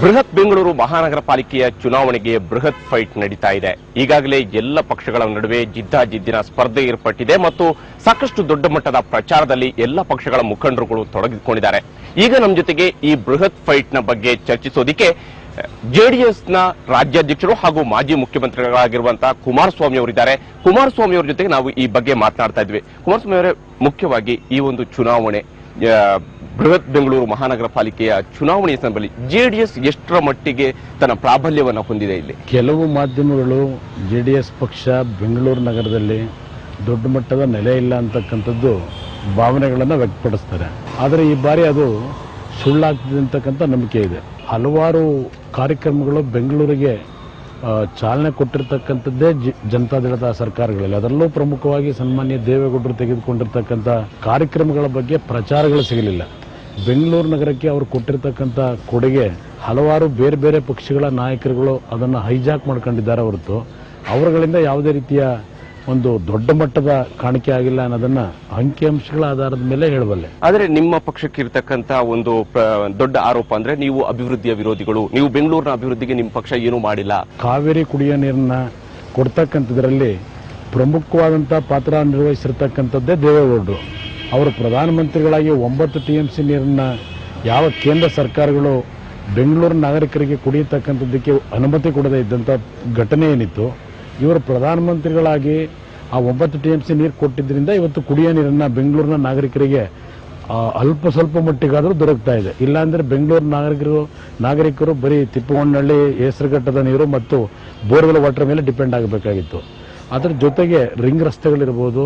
ಬೃಹತ್ ಬೆಂಗಳೂರು ಮಹಾನಗರ ಪಾಲಿಕೆಯ ಚುನಾವಣೆಗೆ ಬೃಹತ್ ಫೈಟ್ ನಡೀತಾ ಇದೆ. ಈಗಾಗಲೇ ಎಲ್ಲ ಪಕ್ಷಗಳ ನಡುವೆ ಜಿದ್ದಾಜಿದ್ದಿನ ಸ್ಪರ್ಧೆ ಏರ್ಪಟ್ಟಿದೆ ಮತ್ತು ಸಾಕಷ್ಟು ದೊಡ್ಡ ಮಟ್ಟದ ಪ್ರಚಾರದಲ್ಲಿ ಎಲ್ಲ ಪಕ್ಷಗಳ ಮುಖಂಡರುಗಳು ತೊಡಗಿಕೊಂಡಿದ್ದಾರೆ. ಈಗ ನಮ್ಮ ಜೊತೆಗೆ ಈ ಬೃಹತ್ ಫೈಟ್ ನ ಬಗ್ಗೆ ಚರ್ಚಿಸೋದಿಕ್ಕೆ ಜೆಡಿಎಸ್ನ ರಾಜ್ಯಾಧ್ಯಕ್ಷರು ಹಾಗೂ ಮಾಜಿ ಮುಖ್ಯಮಂತ್ರಿಗಳಾಗಿರುವಂತಹ ಕುಮಾರಸ್ವಾಮಿ ಅವರಿದ್ದಾರೆ. ಕುಮಾರಸ್ವಾಮಿ ಅವರ ಜೊತೆಗೆ ನಾವು ಈ ಬಗ್ಗೆ ಮಾತನಾಡ್ತಾ ಇದ್ವಿ. ಕುಮಾರಸ್ವಾಮಿ ಅವರೇ, ಮುಖ್ಯವಾಗಿ ಈ ಒಂದು ಚುನಾವಣೆ ಬೃಹತ್ ಬೆಂಗಳೂರು ಮಹಾನಗರ ಪಾಲಿಕೆಯ ಚುನಾವಣೆಯ ಸಂದರ್ಭದಲ್ಲಿ ಜೆಡಿಎಸ್ ಎಷ್ಟರ ಮಟ್ಟಿಗೆ ತನ್ನ ಪ್ರಾಬಲ್ಯವನ್ನು ಹೊಂದಿದೆ? ಇಲ್ಲಿ ಕೆಲವು ಮಾಧ್ಯಮಗಳು ಜೆಡಿಎಸ್ ಪಕ್ಷ ಬೆಂಗಳೂರು ನಗರದಲ್ಲಿ ದೊಡ್ಡ ಮಟ್ಟದ ನೆಲೆ ಇಲ್ಲ ಅಂತಕ್ಕಂಥದ್ದು ಭಾವನೆಗಳನ್ನು ವ್ಯಕ್ತಪಡಿಸ್ತಾರೆ. ಆದರೆ ಈ ಬಾರಿ ಅದು ಸುಳ್ಳಾಗ್ತದೆ ಅಂತಕ್ಕಂಥ ನಂಬಿಕೆ ಇದೆ. ಹಲವಾರು ಕಾರ್ಯಕ್ರಮಗಳು ಬೆಂಗಳೂರಿಗೆ ಚಾಲನೆ ಕೊಟ್ಟಿರ್ತಕ್ಕಂಥದ್ದೇ ಜನತಾದಳದ ಸರ್ಕಾರಗಳಲ್ಲಿ, ಅದರಲ್ಲೂ ಪ್ರಮುಖವಾಗಿ ಸನ್ಮಾನ್ಯ ದೇವೇಗೌಡರು ತೆಗೆದುಕೊಂಡಿರ್ತಕ್ಕಂಥ ಕಾರ್ಯಕ್ರಮಗಳ ಬಗ್ಗೆ ಪ್ರಚಾರಗಳು ಸಿಗಲಿಲ್ಲ. ಬೆಂಗಳೂರು ನಗರಕ್ಕೆ ಅವರು ಕೊಟ್ಟಿರ್ತಕ್ಕಂಥ ಕೊಡುಗೆ ಹಲವಾರು ಬೇರೆ ಬೇರೆ ಪಕ್ಷಗಳ ನಾಯಕರುಗಳು ಅದನ್ನು ಹೈಜಾಕ್ ಮಾಡ್ಕೊಂಡಿದ್ದಾರೆ ಹೊರತು ಅವರುಗಳಿಂದ ಯಾವುದೇ ರೀತಿಯ ಒಂದು ದೊಡ್ಡ ಮಟ್ಟದ ಕಾಣಿಕೆ ಆಗಿಲ್ಲ ಅನ್ನೋದನ್ನ ಅಂಕಿಅಂಶಗಳ ಆಧಾರದ ಮೇಲೆ ಹೇಳಬಲ್ಲೆ. ಆದರೆ ನಿಮ್ಮ ಪಕ್ಷಕ್ಕೆ ಇರತಕ್ಕಂತ ಒಂದು ದೊಡ್ಡ ಆರೋಪ ಅಂದ್ರೆ ನೀವು ಅಭಿವೃದ್ಧಿಯ ವಿರೋಧಿಗಳು, ನೀವು ಬೆಂಗಳೂರಿನ ಅಭಿವೃದ್ಧಿಗೆ ನಿಮ್ಮ ಪಕ್ಷ ಏನೂ ಮಾಡಿಲ್ಲ. ಕಾವೇರಿ ಕುಡಿಯೋ ನೀರನ್ನ ಕೊಡ್ತಕ್ಕಂಥದ್ರಲ್ಲಿ ಪ್ರಮುಖವಾದಂತಹ ಪಾತ್ರ ನಿರ್ವಹಿಸಿರ್ತಕ್ಕಂಥದ್ದೇ ದೇವೇಗೌಡರು. ಅವರು ಪ್ರಧಾನಮಂತ್ರಿಗಳಾಗಿ 9 TMC ನೀರನ್ನ ಯಾವ ಕೇಂದ್ರ ಸರ್ಕಾರಗಳು ಬೆಂಗಳೂರು ನಾಗರಿಕರಿಗೆ ಕುಡಿಯತಕ್ಕಂಥದ್ದಕ್ಕೆ ಅನುಮತಿ ಕೊಡದೇ ಇದ್ದಂಥ ಘಟನೆ ಏನಿತ್ತು, ಇವರು ಪ್ರಧಾನಮಂತ್ರಿಗಳಾಗಿ ಆ 9 TMC ನೀರು ಕೊಟ್ಟಿದ್ದರಿಂದ ಇವತ್ತು ಕುಡಿಯೋ ನೀರನ್ನ ಬೆಂಗಳೂರಿನ ನಾಗರಿಕರಿಗೆ ಅಲ್ಪ ಸ್ವಲ್ಪ ಮಟ್ಟಿಗಾದರೂ ದೊರಕ್ತಾ ಇದೆ. ಇಲ್ಲಾಂದ್ರೆ ಬೆಂಗಳೂರು ನಾಗರಿಕರು ಬರೀ ತಿಪ್ಪಗೊಂಡನಹಳ್ಳಿ, ಹೆಸರುಘಟ್ಟದ ನೀರು ಮತ್ತು ಬೋರ್ವೆಲ್ ವಾಟರ್ ಮೇಲೆ ಡಿಪೆಂಡ್ ಆಗಬೇಕಾಗಿತ್ತು. ಅದರ ಜೊತೆಗೆ ರಿಂಗ್ ರಸ್ತೆಗಳಿರ್ಬೋದು,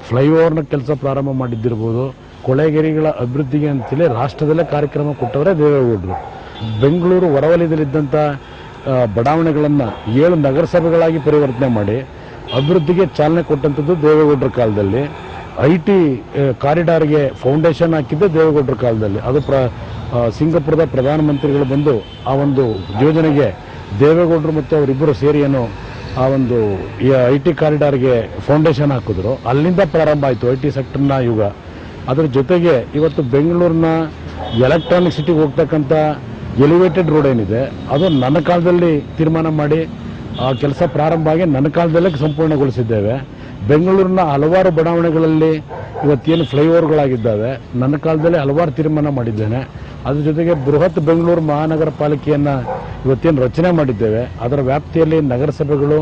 ಫ್ಲೈಓವರ್ನ ಕೆಲಸ ಪ್ರಾರಂಭ ಮಾಡಿದ್ದಿರ್ಬೋದು, ಕೊಳೆಗೇರಿಗಳ ಅಭಿವೃದ್ಧಿಗೆ ಅಂತೇಳಿ ರಾಷ್ಟ್ರದಲ್ಲೇ ಕಾರ್ಯಕ್ರಮ ಕೊಟ್ಟವರೇ ದೇವೇಗೌಡರು. ಬೆಂಗಳೂರು ಹೊರವಲಯದಲ್ಲಿದ್ದಂಥ ಬಡಾವಣೆಗಳನ್ನು 7 ನಗರಸಭೆಗಳಾಗಿ ಪರಿವರ್ತನೆ ಮಾಡಿ ಅಭಿವೃದ್ಧಿಗೆ ಚಾಲನೆ ಕೊಟ್ಟಂಥದ್ದು ದೇವೇಗೌಡರ ಕಾಲದಲ್ಲಿ. IT ಕಾರಿಡಾರ್ಗೆ ಫೌಂಡೇಶನ್ ಹಾಕಿದ್ದೆ ದೇವೇಗೌಡರ ಕಾಲದಲ್ಲಿ. ಅದು ಸಿಂಗಾಪುರದ ಪ್ರಧಾನಮಂತ್ರಿಗಳು ಬಂದು ಆ ಒಂದು ಯೋಜನೆಗೆ ದೇವೇಗೌಡರು ಮತ್ತು ಅವರಿಬ್ಬರು ಸೇರಿ ಏನು ಆ ಒಂದು IT ಕಾರಿಡಾರ್ಗೆ ಫೌಂಡೇಶನ್ ಹಾಕಿದ್ರು. ಅಲ್ಲಿಂದ ಪ್ರಾರಂಭ ಆಯಿತು IT ಸೆಕ್ಟರ್ನ ಯುಗ. ಅದರ ಜೊತೆಗೆ ಇವತ್ತು ಬೆಂಗಳೂರಿನ ಎಲೆಕ್ಟ್ರಾನಿಕ್ ಸಿಟಿಗೆ ಹೋಗ್ತಕ್ಕಂಥ ಎಲಿವೇಟೆಡ್ ರೋಡ್ ಏನಿದೆ ಅದು ನನ್ನ ಕಾಲದಲ್ಲಿ ತೀರ್ಮಾನ ಮಾಡಿ ಆ ಕೆಲಸ ಪ್ರಾರಂಭ ಆಗಿ ನನ್ನ ಕಾಲದಲ್ಲೇ ಸಂಪೂರ್ಣಗೊಳಿಸಿದ್ದೇವೆ. ಬೆಂಗಳೂರಿನ ಹಲವಾರು ಬಡಾವಣೆಗಳಲ್ಲಿ ಇವತ್ತೇನು ಫ್ಲೈಓವರ್ಗಳಾಗಿದ್ದಾವೆ ನನ್ನ ಕಾಲದಲ್ಲಿ ಹಲವಾರು ತೀರ್ಮಾನ ಮಾಡಿದ್ದೇನೆ. ಅದ್ರ ಜೊತೆಗೆ ಬೃಹತ್ ಬೆಂಗಳೂರು ಮಹಾನಗರ ಪಾಲಿಕೆಯನ್ನು ಇವತ್ತೇನು ರಚನೆ ಮಾಡಿದ್ದೇವೆ, ಅದರ ವ್ಯಾಪ್ತಿಯಲ್ಲಿ ನಗರಸಭೆಗಳು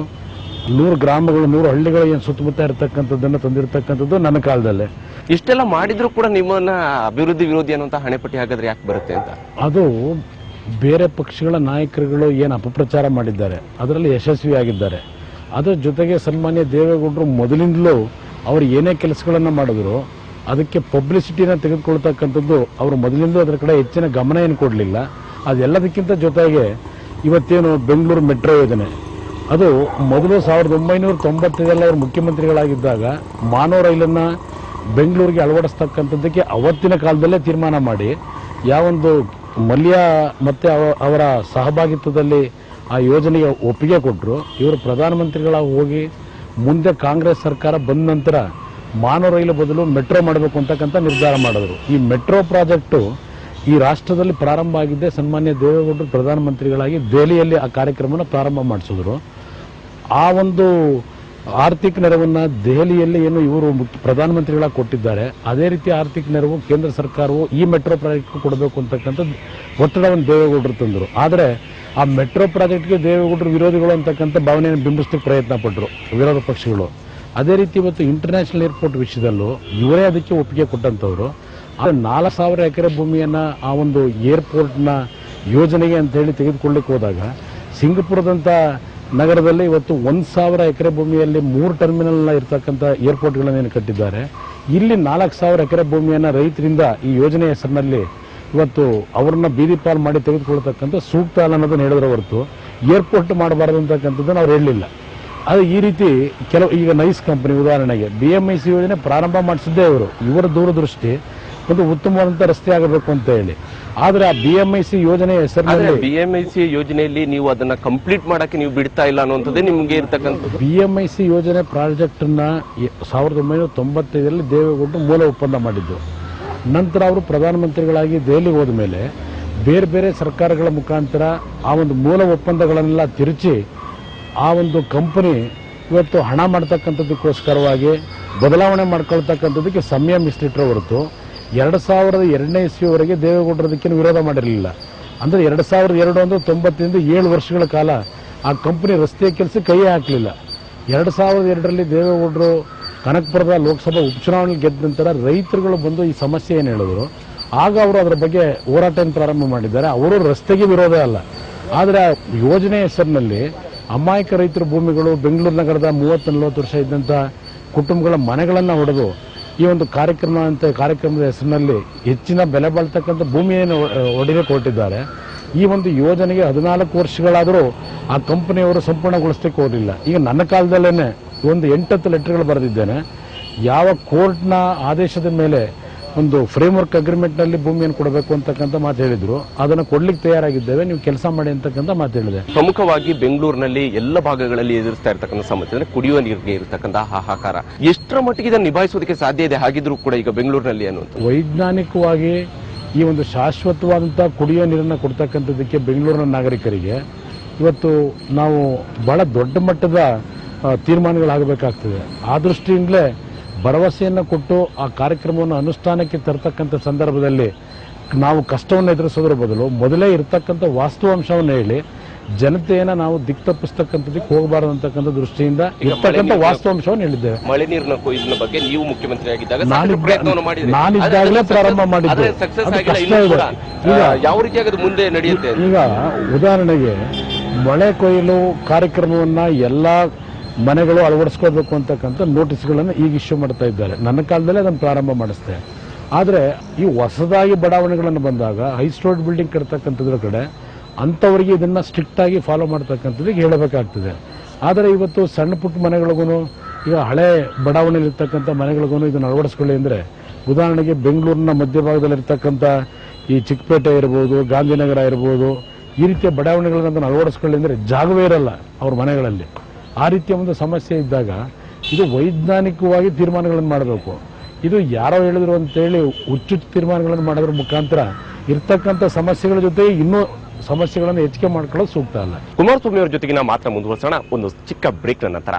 100 ಗ್ರಾಮಗಳು 100 ಹಳ್ಳಿಗಳು ಏನು ಸುತ್ತಮುತ್ತ ಇರತಕ್ಕಂಥದ್ದನ್ನು ತಂದಿರತಕ್ಕಂಥದ್ದು ನನ್ನ ಕಾಲದಲ್ಲೇ. ಇಷ್ಟೆಲ್ಲ ಮಾಡಿದ್ರು ಕೂಡ ನಿಮ್ಮನ್ನ ಅಭಿವೃದ್ಧಿ ವಿರೋಧಿ ಅನ್ನುವಂತ ಹಣೆಪಟ್ಟಿ ಹಾಕಿದ್ರೆ ಯಾಕೆ ಬರುತ್ತೆ ಅಂತ? ಅದು ಬೇರೆ ಪಕ್ಷಗಳ ನಾಯಕರುಗಳು ಏನು ಅಪಪ್ರಚಾರ ಮಾಡಿದ್ದಾರೆ ಅದರಲ್ಲಿ ಯಶಸ್ವಿಯಾಗಿದ್ದಾರೆ. ಅದರ ಜೊತೆಗೆ ಸನ್ಮಾನ್ಯ ದೇವೇಗೌಡರು ಮೊದಲಿಂದಲೂ ಅವರು ಏನೇ ಕೆಲಸಗಳನ್ನು ಮಾಡಿದ್ರು ಅದಕ್ಕೆ ಪಬ್ಲಿಸಿಟಿನ ತೆಗೆದುಕೊಳ್ತಕ್ಕಂಥದ್ದು ಅವರು ಮೊದಲಿಂದಲೂ ಅದರ ಕಡೆ ಹೆಚ್ಚಿನ ಗಮನ ಏನು ಕೊಡಲಿಲ್ಲ. ಅದೆಲ್ಲದಕ್ಕಿಂತ ಜೊತೆಗೆ ಇವತ್ತೇನು ಬೆಂಗಳೂರು ಮೆಟ್ರೋ ಯೋಜನೆ, ಅದು ಮೊದಲು 1995ರಲ್ಲಿ ಅವರು ಮುಖ್ಯಮಂತ್ರಿಗಳಾಗಿದ್ದಾಗ ಮಾನವ ರೈಲನ್ನು ಬೆಂಗಳೂರಿಗೆ ಅಳವಡಿಸ್ತಕ್ಕಂಥದ್ದಕ್ಕೆ ಅವತ್ತಿನ ಕಾಲದಲ್ಲೇ ತೀರ್ಮಾನ ಮಾಡಿ ಯಾವೊಂದು ಮಲ್ಯ ಮತ್ತೆ ಅವರ ಸಹಭಾಗಿತ್ವದಲ್ಲಿ ಆ ಯೋಜನೆಗೆ ಒಪ್ಪಿಗೆ ಕೊಟ್ಟರು. ಇವರು ಪ್ರಧಾನಮಂತ್ರಿಗಳಾಗಿ ಹೋಗಿ ಮುಂದೆ ಕಾಂಗ್ರೆಸ್ ಸರ್ಕಾರ ಬಂದ ನಂತರ ಮಾನವ ರೈಲು ಬದಲು ಮೆಟ್ರೋ ಮಾಡಬೇಕು ಅಂತಕ್ಕಂಥ ನಿರ್ಧಾರ ಮಾಡಿದ್ರು. ಈ ಮೆಟ್ರೋ ಪ್ರಾಜೆಕ್ಟು ಈ ರಾಷ್ಟ್ರದಲ್ಲಿ ಪ್ರಾರಂಭ ಆಗಿದ್ದೆ ಸನ್ಮಾನ್ಯ ದೇವೇಗೌಡರು ಪ್ರಧಾನಮಂತ್ರಿಗಳಾಗಿ ದೆಹಲಿಯಲ್ಲಿ ಆ ಕಾರ್ಯಕ್ರಮನ ಪ್ರಾರಂಭ ಮಾಡಿಸಿದ್ರು. ಆ ಒಂದು ಆರ್ಥಿಕ ನೆರವನ್ನು ದೆಹಲಿಯಲ್ಲಿ ಏನು ಇವರು ಪ್ರಧಾನಮಂತ್ರಿಗಳಾಗಿ ಕೊಟ್ಟಿದ್ದಾರೆ, ಅದೇ ರೀತಿ ಆರ್ಥಿಕ ನೆರವು ಕೇಂದ್ರ ಸರ್ಕಾರವು ಈ ಮೆಟ್ರೋ ಪ್ರಾಜೆಕ್ಟ್ಗೆ ಕೊಡಬೇಕು ಅಂತಕ್ಕಂಥದ್ದು ಒತ್ತಡವನ್ನು ದೇವೇಗೌಡರು ತಂದರು. ಆದರೆ ಆ ಮೆಟ್ರೋ ಪ್ರಾಜೆಕ್ಟ್ಗೆ ದೇವೇಗೌಡರು ವಿರೋಧಿಗಳು ಅಂತಕ್ಕಂಥ ಭಾವನೆಯನ್ನು ಬಿಂಬಿಸಲಿಕ್ಕೆ ಪ್ರಯತ್ನ ಪಟ್ಟರು ವಿರೋಧ ಪಕ್ಷಗಳು. ಅದೇ ರೀತಿ ಇವತ್ತು ಇಂಟರ್ನ್ಯಾಷನಲ್ ಏರ್ಪೋರ್ಟ್ ವಿಷಯದಲ್ಲೂ ಇವರೇ ಅದಕ್ಕೆ ಒಪ್ಪಿಗೆ ಕೊಟ್ಟಂಥವ್ರು. ಆದರೆ 4,000 ಎಕರೆ ಭೂಮಿಯನ್ನು ಆ ಒಂದು ಏರ್ಪೋರ್ಟ್ನ ಯೋಜನೆಗೆ ಅಂತ ಹೇಳಿ ತೆಗೆದುಕೊಳ್ಳಿಕ್ಕೆ ಹೋದಾಗ ಸಿಂಗಪುರದಂಥ ನಗರದಲ್ಲಿ ಇವತ್ತು 1,000 ಎಕರೆ ಭೂಮಿಯಲ್ಲಿ 3 ಟರ್ಮಿನಲ್ನ ಇರ್ತಕ್ಕಂಥ ಏರ್ಪೋರ್ಟ್ಗಳನ್ನೇನು ಕಟ್ಟಿದ್ದಾರೆ. ಇಲ್ಲಿ 4,000 ಎಕರೆ ಭೂಮಿಯನ್ನು ರೈತರಿಂದ ಈ ಯೋಜನೆ ಹೆಸರಿನಲ್ಲಿ ಇವತ್ತು ಅವ್ರನ್ನ ಬೀದಿ ಪಾಲ್ ಮಾಡಿ ತೆಗೆದುಕೊಳ್ತಕ್ಕಂಥ ಸೂಕ್ತ ಅಲ್ಲ ಅನ್ನೋದನ್ನು ಹೇಳಿದ್ರೆ ಹೊರತು ಏರ್ಪೋರ್ಟ್ ಮಾಡಬಾರದು ಅಂತಕ್ಕಂಥದ್ದನ್ನು ಅವ್ರು ಹೇಳಲಿಲ್ಲ. ಅದು ಈ ರೀತಿ ಕೆಲವು ಈಗ ನೈಸ್ ಕಂಪನಿ ಉದಾಹರಣೆಗೆ BMIC ಯೋಜನೆ ಪ್ರಾರಂಭ ಮಾಡಿಸಿದ್ದೇ ಇವರ ದೂರದೃಷ್ಟಿ ಒಂದು ಉತ್ತಮವಾದಂಥ ರಸ್ತೆ ಆಗಬೇಕು ಅಂತ ಹೇಳಿ. ಆದರೆ ಆ BMIC ಯೋಜನೆ ಹೆಸರಿನಲ್ಲಿ BMIC ಯೋಜನೆಯಲ್ಲಿ ನೀವು ಅದನ್ನ ಕಂಪ್ಲೀಟ್ ಮಾಡಕ್ಕೆ ನೀವು ಬಿಡ್ತಾ ಇಲ್ಲ ಅನ್ನುವಂಥದ್ದೇ ನಿಮಗೆ ಇರ್ತಕ್ಕಂಥ BMIC ಯೋಜನೆ ಪ್ರಾಜೆಕ್ಟ್ ಅನ್ನ 1995ರಲ್ಲಿ ದೇವೇಗೌಡರು ಮೂಲ ಒಪ್ಪಂದ ಮಾಡಿದ್ದು. ನಂತರ ಅವರು ಪ್ರಧಾನಮಂತ್ರಿಗಳಾಗಿ ದೆಹಲಿಗೆ ಹೋದ ಮೇಲೆ ಬೇರೆ ಬೇರೆ ಸರ್ಕಾರಗಳ ಮುಖಾಂತರ ಆ ಒಂದು ಮೂಲ ಒಪ್ಪಂದಗಳನ್ನೆಲ್ಲ ತಿರುಚಿ ಆ ಒಂದು ಕಂಪನಿ ಇವತ್ತು ಹಣ ಮಾಡ್ತಕ್ಕಂಥದ್ದಕ್ಕೋಸ್ಕರವಾಗಿ ಬದಲಾವಣೆ ಮಾಡ್ಕೊಳ್ತಕ್ಕಂಥದ್ದಕ್ಕೆ ಸಮಯ ಮೀಸಲಿಟ್ಟರೆ ಹೊರತು 2002ನೇ ಇಸ್ವಿವರೆಗೆ ದೇವೇಗೌಡರದಕ್ಕೇನು ವಿರೋಧ ಮಾಡಿರಲಿಲ್ಲ. ಅಂದರೆ 2002 ಅಂದರೆ 90ರಿಂದ 7 ವರ್ಷಗಳ ಕಾಲ ಆ ಕಂಪನಿ ರಸ್ತೆ ಕೆಲಸ ಕೈ ಹಾಕಲಿಲ್ಲ. 2002ರಲ್ಲಿ ದೇವೇಗೌಡರು ಕನಕಪುರದ ಲೋಕಸಭಾ ಉಪಚುನಾವಣೆ ಗೆದ್ದ ನಂತರ ರೈತರುಗಳು ಬಂದು ಈ ಸಮಸ್ಯೆ ಏನು ಹೇಳಿದ್ರು, ಆಗ ಅವರು ಅದರ ಬಗ್ಗೆ ಹೋರಾಟವನ್ನು ಪ್ರಾರಂಭ ಮಾಡಿದ್ದಾರೆ. ಅವರು ರಸ್ತೆಗೆ ವಿರೋಧ ಅಲ್ಲ, ಆದರೆ ಆ ಯೋಜನೆ ಹೆಸರಿನಲ್ಲಿ ಅಮಾಯಕ ರೈತರ ಭೂಮಿಗಳು ಬೆಂಗಳೂರು ನಗರದ 30-40 ವರ್ಷ ಇದ್ದಂಥ ಕುಟುಂಬಗಳ ಮನೆಗಳನ್ನು ಹೊಡೆದು ಈ ಒಂದು ಕಾರ್ಯಕ್ರಮದ ಹೆಸರಿನಲ್ಲಿ ಹೆಚ್ಚಿನ ಬೆಲೆ ಬಾಳ್ತಕ್ಕಂಥ ಭೂಮಿಯನ್ನು ಒಡೆಗೆ ಕೊಟ್ಟಿದ್ದಾರೆ. ಈ ಒಂದು ಯೋಜನೆಗೆ 14 ವರ್ಷಗಳಾದರೂ ಆ ಕಂಪನಿಯವರು ಸಂಪೂರ್ಣಗೊಳಿಸಲಿಕ್ಕೆ ಹೋಗಲಿಲ್ಲ. ಈಗ ನನ್ನ ಕಾಲದಲ್ಲೇ ಒಂದು 8-10 ಲೆಟರ್ಗಳು ಬರೆದಿದ್ದೇನೆ. ಯಾವ ಕೋರ್ಟ್ನ ಆದೇಶದ ಮೇಲೆ ಒಂದು ಫ್ರೇಮ್ವರ್ಕ್ ಅಗ್ರಿಮೆಂಟ್ನಲ್ಲಿ ಭೂಮಿಯನ್ನು ಕೊಡಬೇಕು ಅಂತಕ್ಕಂಥ ಮಾತು ಹೇಳಿದ್ರು, ಅದನ್ನು ಕೊಡ್ಲಿಕ್ಕೆ ತಯಾರಾಗಿದ್ದೇವೆ, ನೀವು ಕೆಲಸ ಮಾಡಿ ಅಂತಕ್ಕಂಥ ಮಾತು ಹೇಳಿದೆ. ಪ್ರಮುಖವಾಗಿ ಬೆಂಗಳೂರಿನಲ್ಲಿ ಎಲ್ಲ ಭಾಗಗಳಲ್ಲಿ ಎದುರಿಸ್ತಾ ಇರತಕ್ಕಂಥ ಸಮಸ್ಯೆ ಅಂದ್ರೆ ಕುಡಿಯುವ ನೀರಿಗೆ ಇರತಕ್ಕಂಥ ಹಾಹಾಕಾರ. ಎಷ್ಟರ ಮಟ್ಟಿಗೆ ಇದನ್ನು ನಿಭಾಯಿಸೋದಕ್ಕೆ ಸಾಧ್ಯ ಇದೆ ಹಾಗಿದ್ರು ಕೂಡ ಈಗ ಬೆಂಗಳೂರಿನಲ್ಲಿ ಅನ್ನುವಂಥ ವೈಜ್ಞಾನಿಕವಾಗಿ ಈ ಒಂದು ಶಾಶ್ವತವಾದಂಥ ಕುಡಿಯುವ ನೀರನ್ನು ಕೊಡ್ತಕ್ಕಂಥದ್ದಕ್ಕೆ ಬೆಂಗಳೂರಿನ ನಾಗರಿಕರಿಗೆ ಇವತ್ತು ನಾವು ಬಹಳ ದೊಡ್ಡ ಮಟ್ಟದ ತೀರ್ಮಾನಗಳಾಗಬೇಕಾಗ್ತದೆ. ಆ ದೃಷ್ಟಿಯಿಂದಲೇ ಭರವಸೆಯನ್ನು ಕೊಟ್ಟು ಆ ಕಾರ್ಯಕ್ರಮವನ್ನು ಅನುಷ್ಠಾನಕ್ಕೆ ತರ್ತಕ್ಕಂಥ ಸಂದರ್ಭದಲ್ಲಿ ನಾವು ಕಷ್ಟವನ್ನು ಎದುರಿಸೋದ್ರ ಬದಲು ಮೊದಲೇ ಇರತಕ್ಕಂಥ ವಾಸ್ತವಾಂಶವನ್ನು ಹೇಳಿ ಜನತೆಯನ್ನು ನಾವು ದಿಕ್ತಪ್ಪಿಸ್ತಕ್ಕಂಥದ್ದಕ್ಕೆ ಹೋಗಬಾರದು ಅಂತಕ್ಕಂಥ ದೃಷ್ಟಿಯಿಂದ ಇರ್ತಕ್ಕಂಥ ವಾಸ್ತವಾಂಶವನ್ನು ಹೇಳಿದ್ದೇವೆ. ಮಳೆ ನೀರಿನ ಕೊಯ್ಲಿನ ಬಗ್ಗೆ ನೀವು ಮುಖ್ಯಮಂತ್ರಿ ಆಗಿದ್ದಾಗ ನಾನಿದ್ದಾಗಲೇ ಪ್ರಾರಂಭ ಮಾಡಿದ್ದೆ. ಯಾವ ರೀತಿಯಾಗಿ ಅದು ಮುಂದೆ ನಡೆಯುತ್ತೆ? ಈಗ ಉದಾಹರಣೆಗೆ ಮಳೆ ಕೊಯ್ಲು ಕಾರ್ಯಕ್ರಮವನ್ನ ಎಲ್ಲ ಮನೆಗಳು ಅಳವಡಿಸ್ಕೋಬೇಕು ಅಂತಕ್ಕಂಥ ನೋಟಿಸ್ಗಳನ್ನು ಈಗ ಇಶ್ಯೂ ಮಾಡ್ತಾ ಇದ್ದಾರೆ. ನನ್ನ ಕಾಲದಲ್ಲೇ ಅದನ್ನು ಪ್ರಾರಂಭ ಮಾಡಿಸ್ತೆ. ಆದರೆ ಈ ಹೊಸದಾಗಿ ಬಡಾವಣೆಗಳನ್ನು ಬಂದಾಗ ಹೈಸ್ಟೋರ್ಡ್ ಬಿಲ್ಡಿಂಗ್ ಕಟ್ತಕ್ಕಂಥದ್ರ ಕಡೆ ಅಂಥವರಿಗೆ ಇದನ್ನು ಸ್ಟ್ರಿಕ್ಟ್ ಆಗಿ ಫಾಲೋ ಮಾಡ್ತಕ್ಕಂಥದ್ದಕ್ಕೆ ಹೇಳಬೇಕಾಗ್ತದೆ. ಆದರೆ ಇವತ್ತು ಸಣ್ಣ ಪುಟ್ಟ ಮನೆಗಳಿಗೂ ಈಗ ಹಳೆ ಬಡಾವಣೆಯಲ್ಲಿರ್ತಕ್ಕಂಥ ಮನೆಗಳಿಗೂ ಇದನ್ನು ಅಳವಡಿಸ್ಕೊಳ್ಳಿ ಅಂದರೆ, ಉದಾಹರಣೆಗೆ ಬೆಂಗಳೂರಿನ ಮಧ್ಯಭಾಗದಲ್ಲಿರ್ತಕ್ಕಂಥ ಈ ಚಿಕ್ಕಪೇಟೆ ಇರ್ಬೋದು, ಗಾಂಧಿನಗರ ಇರ್ಬೋದು, ಈ ರೀತಿಯ ಬಡಾವಣೆಗಳನ್ನು ಅಳವಡಿಸ್ಕೊಳ್ಳಿ ಅಂದರೆ ಜಾಗವೇ ಇರಲ್ಲ ಅವ್ರ ಮನೆಗಳಲ್ಲಿ. ಆ ರೀತಿಯ ಒಂದು ಸಮಸ್ಯೆ ಇದ್ದಾಗ ಇದು ವೈಜ್ಞಾನಿಕವಾಗಿ ತೀರ್ಮಾನಗಳನ್ನು ಮಾಡಬೇಕು. ಇದು ಯಾರೋ ಹೇಳಿದ್ರು ಅಂತೇಳಿ ಹುಚ್ಚುಚ್ಚು ತೀರ್ಮಾನಗಳನ್ನು ಮಾಡೋದ್ರ ಮುಖಾಂತರ ಇರ್ತಕ್ಕಂಥ ಸಮಸ್ಯೆಗಳ ಜೊತೆ ಇನ್ನೂ ಸಮಸ್ಯೆಗಳನ್ನು ಹೆಚ್ಚಿಗೆ ಮಾಡ್ಕೊಳ್ಳೋದು ಸೂಕ್ತ ಅಲ್ಲ. ಕುಮಾರಸ್ವಾಮಿ ಅವರ ಜೊತೆಗಿನ ಮಾತ್ರ ಮುಂದುವರಿಸೋಣ ಒಂದು ಚಿಕ್ಕ ಬ್ರೇಕ್ ನಂತರ.